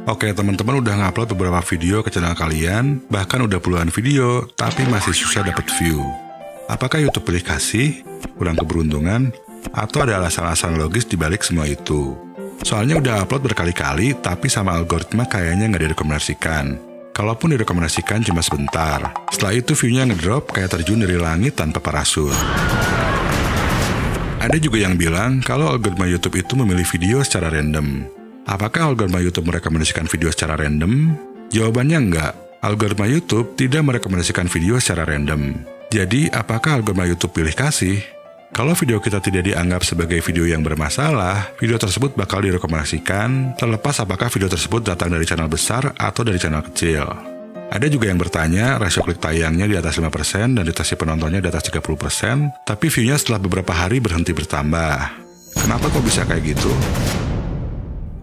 Oke, teman-teman udah ngupload beberapa video ke channel kalian, bahkan udah puluhan video, tapi masih susah dapat view. Apakah YouTube pilih kasih, kurang keberuntungan, atau ada alasan-alasan logis dibalik semua itu? Soalnya udah upload berkali-kali, tapi sama algoritma kayaknya nggak direkomendasikan. Kalaupun direkomendasikan cuma sebentar. Setelah itu view-nya ngedrop kayak terjun dari langit tanpa parasut. Ada juga yang bilang kalau algoritma YouTube itu memilih video secara random. Apakah algoritma YouTube merekomendasikan video secara random? Jawabannya enggak. Algoritma YouTube tidak merekomendasikan video secara random. Jadi, apakah algoritma YouTube pilih kasih? Kalau video kita tidak dianggap sebagai video yang bermasalah, video tersebut bakal direkomendasikan, terlepas apakah video tersebut datang dari channel besar atau dari channel kecil. Ada juga yang bertanya, rasio klik tayangnya di atas 5% dan retensi penontonnya di atas 30%, tapi view-nya setelah beberapa hari berhenti bertambah. Kenapa kok bisa kayak gitu?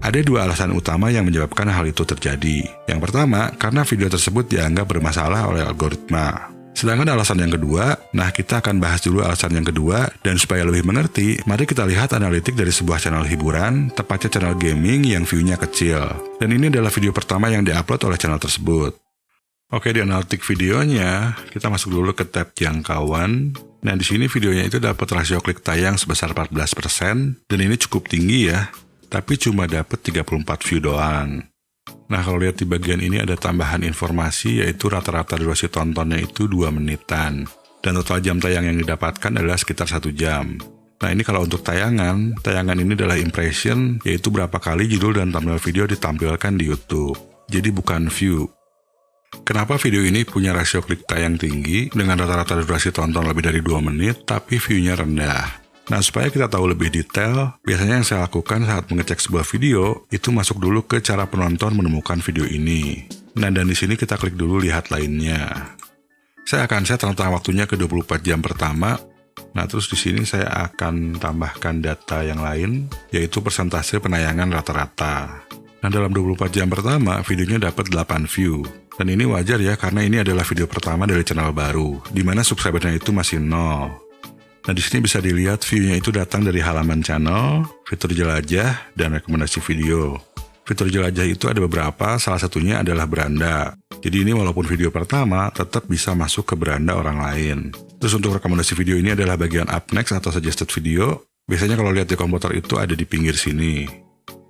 Ada dua alasan utama yang menyebabkan hal itu terjadi. Yang pertama, karena video tersebut dianggap bermasalah oleh algoritma. Sedangkan alasan yang kedua, nah kita akan bahas dulu alasan yang kedua, dan supaya lebih mengerti, mari kita lihat analitik dari sebuah channel hiburan, tepatnya channel gaming yang view-nya kecil. Dan ini adalah video pertama yang diupload oleh channel tersebut. Oke, di analitik videonya, kita masuk dulu ke tab jangkauan. Nah, di sini videonya itu dapat rasio klik tayang sebesar 14%, dan ini cukup tinggi ya. Tapi cuma dapat 34 view doang. Nah, kalau lihat di bagian ini ada tambahan informasi, yaitu rata-rata durasi tontonnya itu 2 menitan. Dan total jam tayang yang didapatkan adalah sekitar 1 jam. Nah, ini kalau untuk tayangan ini adalah impression, yaitu berapa kali judul dan thumbnail video ditampilkan di YouTube. Jadi bukan view. Kenapa video ini punya rasio klik tayang tinggi, dengan rata-rata durasi tonton lebih dari 2 menit, tapi view-nya rendah? Nah, supaya kita tahu lebih detail, biasanya yang saya lakukan saat mengecek sebuah video, itu masuk dulu ke cara penonton menemukan video ini. Nah, dan di sini kita klik dulu lihat lainnya. Saya akan set rentang waktunya ke 24 jam pertama. Nah, terus di sini saya akan tambahkan data yang lain, yaitu persentase penayangan rata-rata. Nah, dalam 24 jam pertama, videonya dapat 8 view. Dan ini wajar ya, karena ini adalah video pertama dari channel baru, di mana subscribernya itu masih 0. Nah, di sini bisa dilihat view-nya itu datang dari halaman channel, fitur jelajah, dan rekomendasi video. Fitur jelajah itu ada beberapa, salah satunya adalah beranda. Jadi ini walaupun video pertama, tetap bisa masuk ke beranda orang lain. Terus untuk rekomendasi video ini adalah bagian up next atau suggested video. Biasanya kalau lihat di komputer itu ada di pinggir sini.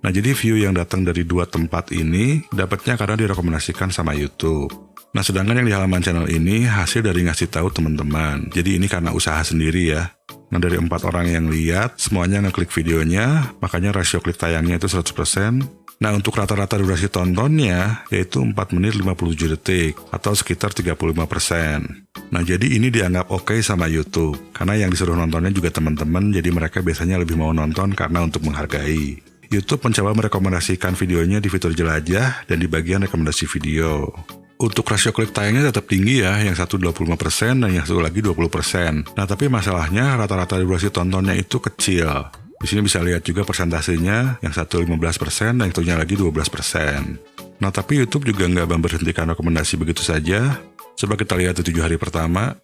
Nah, jadi view yang datang dari dua tempat ini, dapatnya karena direkomendasikan sama YouTube. Nah, sedangkan yang di halaman channel ini hasil dari ngasih tahu teman-teman. Jadi ini karena usaha sendiri ya. Nah, dari 4 orang yang lihat, semuanya ngeklik videonya, makanya rasio klik tayangnya itu 100%. Nah, untuk rata-rata durasi tontonnya, yaitu 4 menit 57 detik, atau sekitar 35%. Nah, jadi ini dianggap oke sama YouTube, karena yang disuruh nontonnya juga teman-teman, jadi mereka biasanya lebih mau nonton karena untuk menghargai. YouTube mencoba merekomendasikan videonya di fitur jelajah dan di bagian rekomendasi video. Untuk rasio klik tayangnya tetap tinggi ya, yang satu 25% dan yang satu lagi 20%. Nah, tapi masalahnya rata-rata durasi tontonnya itu kecil. Di sini bisa lihat juga persentasenya, yang satu 15% dan yang satunya lagi 12%. Nah, tapi YouTube juga nggak memberhentikan rekomendasi begitu saja. Coba kita lihat di 7 hari pertama.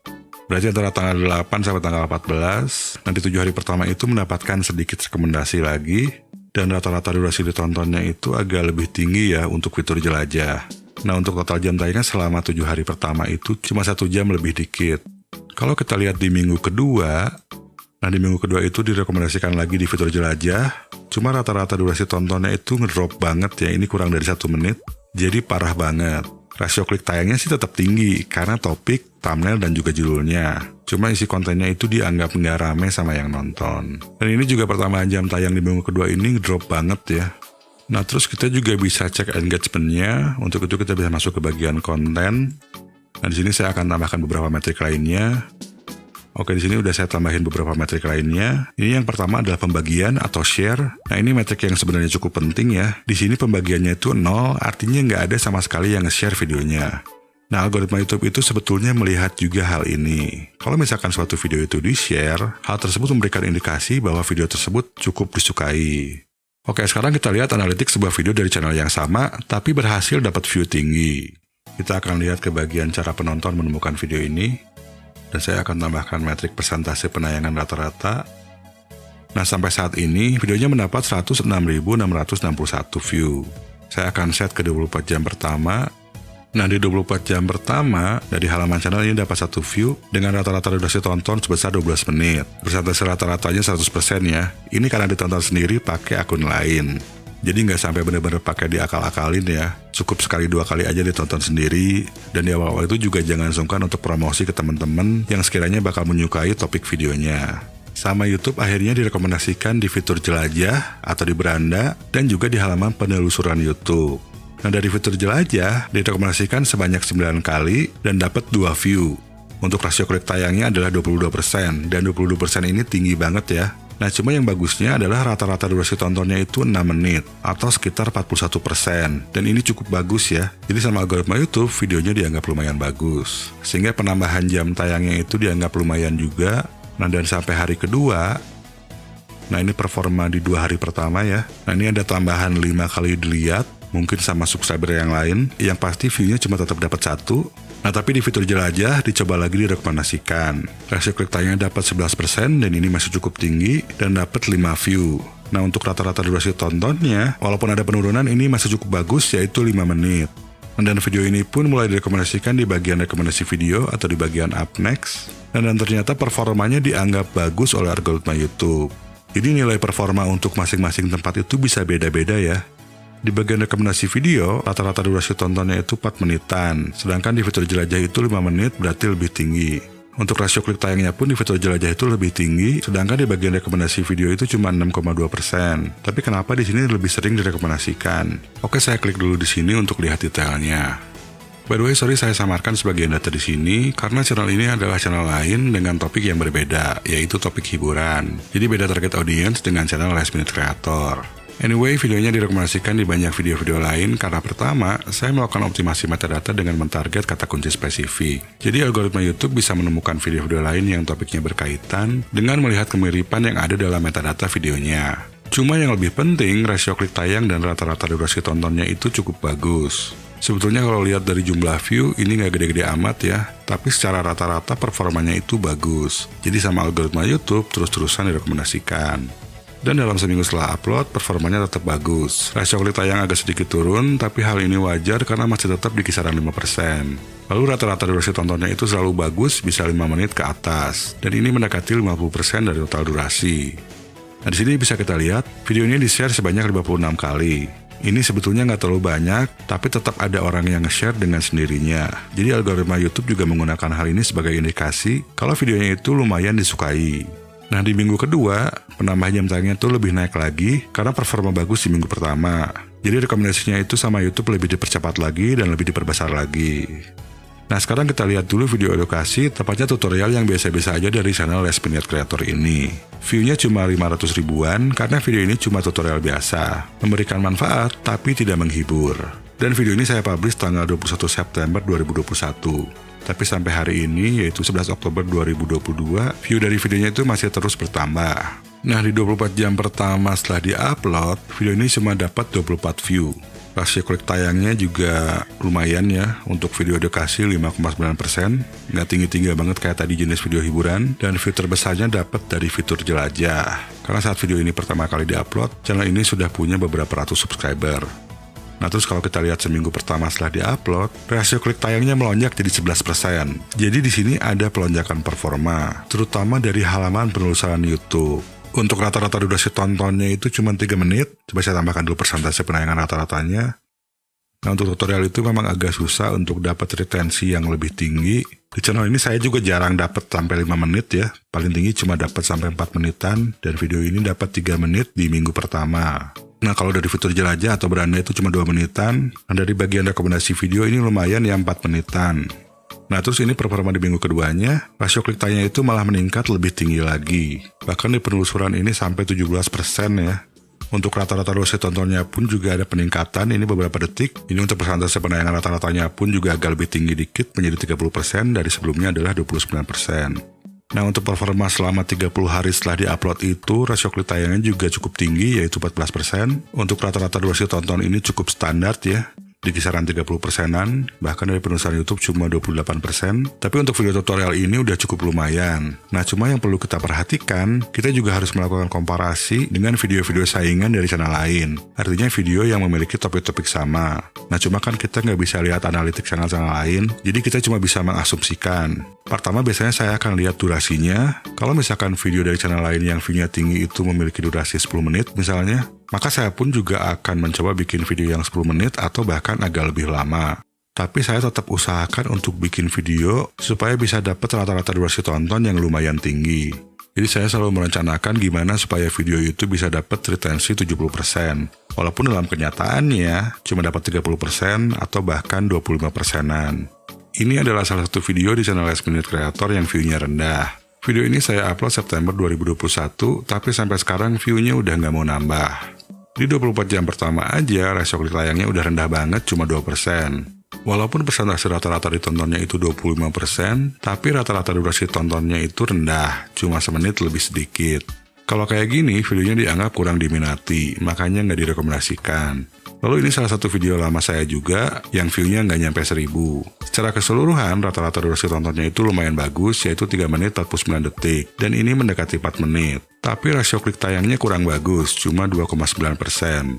Berarti antara tanggal 8 sampai tanggal 14. Nah, di 7 hari pertama itu mendapatkan sedikit rekomendasi lagi. Dan rata-rata durasi ditontonnya itu agak lebih tinggi ya untuk fitur jelajah. Nah, untuk total jam tayangnya selama 7 hari pertama itu cuma 1 jam lebih dikit. Kalau kita lihat di minggu kedua, nah di minggu kedua itu direkomendasikan lagi di fitur jelajah, cuma rata-rata durasi tontonnya itu ngedrop banget ya, ini kurang dari 1 menit, jadi parah banget. Rasio klik tayangnya sih tetap tinggi, karena topik, thumbnail, dan juga judulnya. Cuma isi kontennya itu dianggap nggak rame sama yang nonton. Dan ini juga pertambahan jam tayang di minggu kedua ini ngedrop banget ya. Nah, terus kita juga bisa cek engagement-nya. Untuk itu kita bisa masuk ke bagian konten. Nah, di sini saya akan tambahkan beberapa metrik lainnya. Oke, di sini udah saya tambahin beberapa metrik lainnya. Ini yang pertama adalah pembagian atau share. Nah, ini metrik yang sebenarnya cukup penting ya. Di sini pembagiannya itu 0, artinya nggak ada sama sekali yang nge-share videonya. Nah, algoritma YouTube itu sebetulnya melihat juga hal ini. Kalau misalkan suatu video itu di-share, hal tersebut memberikan indikasi bahwa video tersebut cukup disukai. Oke, sekarang kita lihat analitik sebuah video dari channel yang sama, tapi berhasil dapat view tinggi. Kita akan lihat ke bagian cara penonton menemukan video ini. Dan saya akan tambahkan metrik persentase penayangan rata-rata. Nah, sampai saat ini, videonya mendapat 106.661 view. Saya akan set ke 24 jam pertama. Nah, di 24 jam pertama, dari halaman channel ini dapat 1 view dengan rata-rata durasi tonton sebesar 12 menit. Persentase rata-ratanya 100% ya. Ini karena ditonton sendiri pakai akun lain. Jadi nggak sampai benar-benar pakai diakal-akalin ya. Cukup sekali 2 kali aja ditonton sendiri. Dan di awal-awal itu juga jangan sungkan untuk promosi ke teman-teman yang sekiranya bakal menyukai topik videonya. Sama YouTube akhirnya direkomendasikan di fitur jelajah atau di beranda dan juga di halaman penelusuran YouTube. Nah, dari fitur jelajah direkomendasikan sebanyak 9 kali dan dapat 2 view. Untuk rasio klik tayangnya adalah 22% dan 22% ini tinggi banget ya. Nah, cuma yang bagusnya adalah rata-rata durasi tontonnya itu 6 menit atau sekitar 41%. Dan ini cukup bagus ya. Jadi sama algoritma YouTube videonya dianggap lumayan bagus. Sehingga penambahan jam tayangnya itu dianggap lumayan juga. Nah, dan sampai hari kedua, nah ini performa di 2 hari pertama ya. Nah, ini ada tambahan 5 kali dilihat. Mungkin sama subscriber yang lain, yang pasti view-nya cuma tetap dapat 1. Nah, tapi di fitur jelajah dicoba lagi direkomendasikan. Rasio klik tayangnya dapat 11% dan ini masih cukup tinggi dan dapat 5 view. Nah, untuk rata-rata durasi tontonnya, walaupun ada penurunan, ini masih cukup bagus yaitu 5 menit. Dan video ini pun mulai direkomendasikan di bagian rekomendasi video atau di bagian up next. Dan ternyata performanya dianggap bagus oleh algoritma YouTube. Jadi nilai performa untuk masing-masing tempat itu bisa beda-beda ya. Di bagian rekomendasi video, rata-rata durasi tontonnya itu 4 menitan, sedangkan di fitur jelajah itu 5 menit berarti lebih tinggi. Untuk rasio klik tayangnya pun di fitur jelajah itu lebih tinggi, sedangkan di bagian rekomendasi video itu cuma 6,2%. Tapi kenapa di sini lebih sering direkomendasikan? Oke, saya klik dulu di sini untuk lihat detailnya. By the way, sorry saya samarkan sebagian data di sini karena channel ini adalah channel lain dengan topik yang berbeda, yaitu topik hiburan. Jadi beda target audience dengan channel Last Minute Creator. Anyway, videonya direkomendasikan di banyak video-video lain karena pertama, saya melakukan optimasi metadata dengan mentarget kata kunci spesifik. Jadi algoritma YouTube bisa menemukan video-video lain yang topiknya berkaitan dengan melihat kemiripan yang ada dalam metadata videonya. Cuma yang lebih penting, rasio klik tayang dan rata-rata durasi tontonnya itu cukup bagus. Sebetulnya kalau lihat dari jumlah view, ini nggak gede-gede amat ya, tapi secara rata-rata performanya itu bagus. Jadi sama algoritma YouTube terus-terusan direkomendasikan. Dan dalam seminggu setelah upload, performanya tetap bagus. Rasio klik tayang agak sedikit turun, tapi hal ini wajar karena masih tetap di kisaran 5%. Lalu rata-rata durasi tontonnya itu selalu bagus, bisa 5 menit ke atas. Dan ini mendekati 50% dari total durasi. Nah, di sini bisa kita lihat, video ini di-share sebanyak 56 kali. Ini sebetulnya nggak terlalu banyak, tapi tetap ada orang yang nge-share dengan sendirinya. Jadi algoritma YouTube juga menggunakan hal ini sebagai indikasi kalau videonya itu lumayan disukai. Nah, di minggu kedua, penambahan jam tayangnya tuh lebih naik lagi karena performa bagus di minggu pertama. Jadi rekomendasinya itu sama YouTube lebih dipercepat lagi dan lebih diperbesar lagi. Nah, sekarang kita lihat dulu video edukasi, tepatnya tutorial yang biasa-biasa aja dari channel Last Minute Creator ini. View-nya cuma 500 ribuan karena video ini cuma tutorial biasa, memberikan manfaat tapi tidak menghibur. Dan video ini saya publish tanggal 21 September 2021. Tapi sampai hari ini, yaitu 11 Oktober 2022, view dari videonya itu masih terus bertambah. Nah, di 24 jam pertama setelah di-upload, video ini cuma dapat 24 view. Rasio klik tayangnya juga lumayan ya, untuk video edukasi 5,9%, nggak tinggi-tinggi banget kayak tadi jenis video hiburan, dan view terbesarnya dapat dari fitur jelajah. Karena saat video ini pertama kali di-upload, channel ini sudah punya beberapa ratus subscriber. Nah, terus kalau kita lihat seminggu pertama setelah di-upload, rasio klik tayangnya melonjak jadi 11%. Jadi di sini ada pelonjakan performa, terutama dari halaman penelusuran YouTube. Untuk rata-rata durasi tontonnya itu cuma 3 menit, coba saya tambahkan dulu persentase penayangan rata-ratanya. Nah, untuk tutorial itu memang agak susah untuk dapat retensi yang lebih tinggi. Di channel ini saya juga jarang dapat sampai 5 menit ya, paling tinggi cuma dapat sampai 4 menitan, dan video ini dapat 3 menit di minggu pertama. Nah, kalau dari fitur jelajah atau beranda itu cuma 2 menitan, dan dari bagian rekomendasi video ini lumayan ya 4 menitan. Nah, terus ini performa di minggu keduanya, rasio klik tayangnya itu malah meningkat lebih tinggi lagi. Bahkan di penelusuran ini sampai 17% ya. Untuk rata-rata durasi tontonnya pun juga ada peningkatan, ini beberapa detik. Ini untuk persentase penayangan rata-ratanya pun juga agak lebih tinggi dikit, menjadi 30%, dari sebelumnya adalah 29%. Nah, untuk performa selama 30 hari setelah di-upload itu, rasio klik tayangnya juga cukup tinggi, yaitu 14%. Untuk rata-rata durasi tonton ini cukup standar ya. di kisaran 30%-an, bahkan dari penulisan YouTube cuma 28%, tapi untuk video tutorial ini udah cukup lumayan. Nah, cuma yang perlu kita perhatikan, kita juga harus melakukan komparasi dengan video-video saingan dari channel lain. Artinya video yang memiliki topik-topik sama. Nah, cuma kan kita nggak bisa lihat analitik channel-channel lain, jadi kita cuma bisa mengasumsikan. Pertama, biasanya saya akan lihat durasinya. Kalau misalkan video dari channel lain yang view-nya tinggi itu memiliki durasi 10 menit misalnya, maka saya pun juga akan mencoba bikin video yang 10 menit atau bahkan agak lebih lama. Tapi saya tetap usahakan untuk bikin video supaya bisa dapat rata-rata durasi tonton yang lumayan tinggi. Jadi saya selalu merencanakan gimana supaya video itu bisa dapat retensi 70%. Walaupun dalam kenyataannya cuma dapat 30% atau bahkan 25%-an. Ini adalah salah satu video di channel Last Minute Creator yang view-nya rendah. Video ini saya upload September 2021, tapi sampai sekarang view-nya udah nggak mau nambah. Di 24 jam pertama aja, rasio klik tayangnya udah rendah banget, cuma 2%. Walaupun persentase rata-rata ditontonnya itu 25%, tapi rata-rata durasi tontonnya itu rendah, cuma semenit lebih sedikit. Kalau kayak gini, videonya dianggap kurang diminati, makanya nggak direkomendasikan. Lalu ini salah satu video lama saya juga, yang view-nya nggak nyampe 1000. Secara keseluruhan, rata-rata durasi tontonnya itu lumayan bagus, yaitu 3 menit 49 detik, dan ini mendekati 4 menit. Tapi rasio klik tayangnya kurang bagus, cuma 2,9%.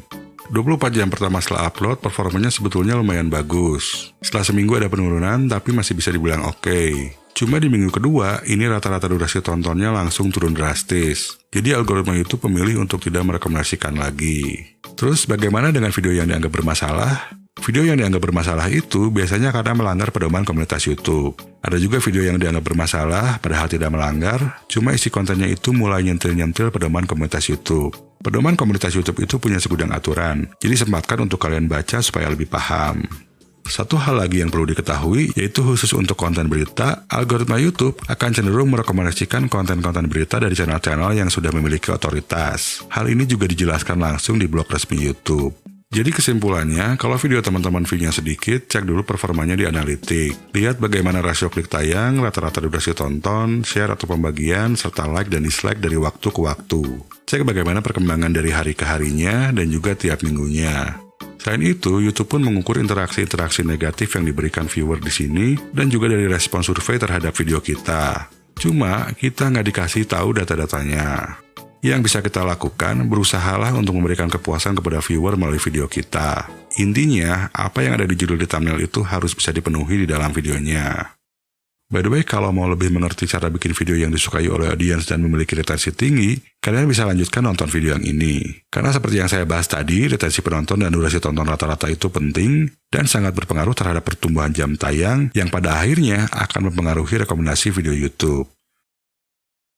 24 jam pertama setelah upload, performanya sebetulnya lumayan bagus. Setelah seminggu ada penurunan, tapi masih bisa dibilang oke. Cuma di minggu kedua, ini rata-rata durasi tontonnya langsung turun drastis. Jadi algoritma YouTube memilih untuk tidak merekomendasikan lagi. Terus bagaimana dengan video yang dianggap bermasalah? Video yang dianggap bermasalah itu biasanya karena melanggar pedoman komunitas YouTube. Ada juga video yang dianggap bermasalah padahal tidak melanggar, cuma isi kontennya itu mulai nyentil-nyentil pedoman komunitas YouTube. Pedoman komunitas YouTube itu punya segudang aturan, jadi sempatkan untuk kalian baca supaya lebih paham. Satu hal lagi yang perlu diketahui, yaitu khusus untuk konten berita, algoritma YouTube akan cenderung merekomendasikan konten-konten berita dari channel-channel yang sudah memiliki otoritas. Hal ini juga dijelaskan langsung di blog resmi YouTube. Jadi kesimpulannya, kalau video teman-teman view-nya sedikit, cek dulu performanya di analitik. Lihat bagaimana rasio klik tayang, rata-rata durasi tonton, share atau pembagian, serta like dan dislike dari waktu ke waktu. Cek bagaimana perkembangan dari hari ke harinya dan juga tiap minggunya. Selain itu, YouTube pun mengukur interaksi-interaksi negatif yang diberikan viewer di sini dan juga dari respon survei terhadap video kita. Cuma, kita nggak dikasih tahu data-datanya. Yang bisa kita lakukan, berusahalah untuk memberikan kepuasan kepada viewer melalui video kita. Intinya, apa yang ada di judul di thumbnail itu harus bisa dipenuhi di dalam videonya. By the way, kalau mau lebih mengerti cara bikin video yang disukai oleh audiens dan memiliki retensi tinggi, kalian bisa lanjutkan nonton video yang ini. Karena seperti yang saya bahas tadi, retensi penonton dan durasi tonton rata-rata itu penting dan sangat berpengaruh terhadap pertumbuhan jam tayang yang pada akhirnya akan mempengaruhi rekomendasi video YouTube.